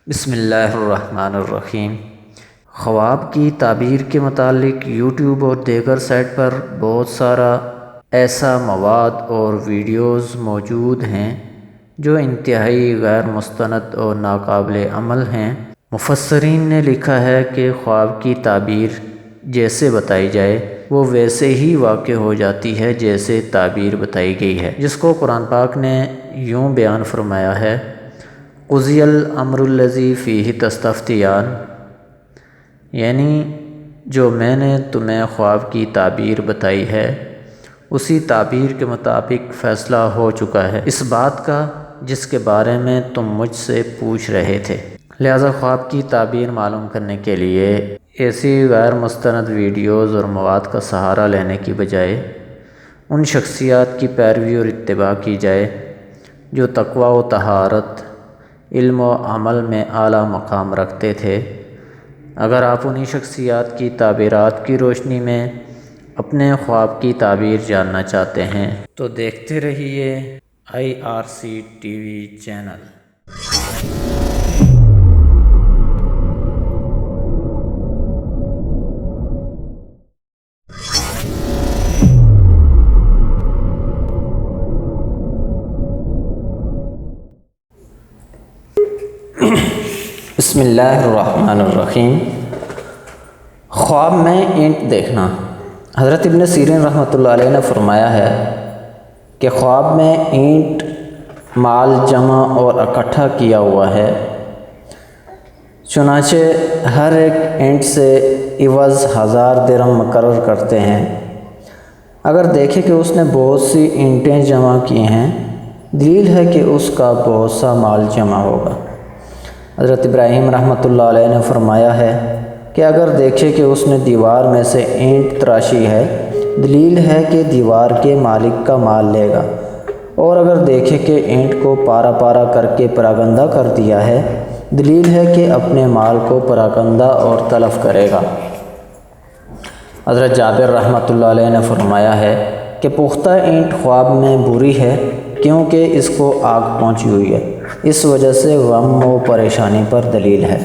بسم اللہ الرحمن الرحیم۔ خواب کی تعبیر کے متعلق یوٹیوب اور دیگر سائٹ پر بہت سارا ایسا مواد اور ویڈیوز موجود ہیں جو انتہائی غیر مستند اور ناقابل عمل ہیں۔ مفسرین نے لکھا ہے کہ خواب کی تعبیر جیسے بتائی جائے وہ ویسے ہی واقع ہو جاتی ہے جیسے تعبیر بتائی گئی ہے، جس کو قرآن پاک نے یوں بیان فرمایا ہے: قضی الامر الذی فیہ تستفتیان، یعنی جو میں نے تمہیں خواب کی تعبیر بتائی ہے اسی تعبیر کے مطابق فیصلہ ہو چکا ہے اس بات کا جس کے بارے میں تم مجھ سے پوچھ رہے تھے۔ لہذا خواب کی تعبیر معلوم کرنے کے لیے ایسی غیر مستند ویڈیوز اور مواد کا سہارا لینے کی بجائے ان شخصیات کی پیروی اور اتباع کی جائے جو تقوی و طہارت، علم و عمل میں اعلیٰ مقام رکھتے تھے۔ اگر آپ انہی شخصیات کی تعبیرات کی روشنی میں اپنے خواب کی تعبیر جاننا چاہتے ہیں تو دیکھتے رہیے IRC TV چینل۔ بسم اللہ الرحمن الرحیم۔ خواب میں اینٹ دیکھنا۔ حضرت ابن سیرین رحمۃ اللہ علیہ نے فرمایا ہے کہ خواب میں اینٹ مال جمع اور اکٹھا کیا ہوا ہے، چنانچہ ہر ایک اینٹ سے عوض 1000 درہم مقرر کرتے ہیں۔ اگر دیکھے کہ اس نے بہت سی اینٹیں جمع کی ہیں، دلیل ہے کہ اس کا بہت سا مال جمع ہوگا۔ حضرت ابراہیم رحمۃ اللہ علیہ نے فرمایا ہے کہ اگر دیکھے کہ اس نے دیوار میں سے اینٹ تراشی ہے، دلیل ہے کہ دیوار کے مالک کا مال لے گا، اور اگر دیکھے کہ اینٹ کو پارا پارا کر کے پراگندہ کر دیا ہے، دلیل ہے کہ اپنے مال کو پراگندہ اور تلف کرے گا۔ حضرت جابر رحمۃ اللہ علیہ نے فرمایا ہے کہ پختہ اینٹ خواب میں بری ہے کیونکہ اس کو آگ پہنچی ہوئی ہے، اس وجہ سے غم و پریشانی پر دلیل ہے۔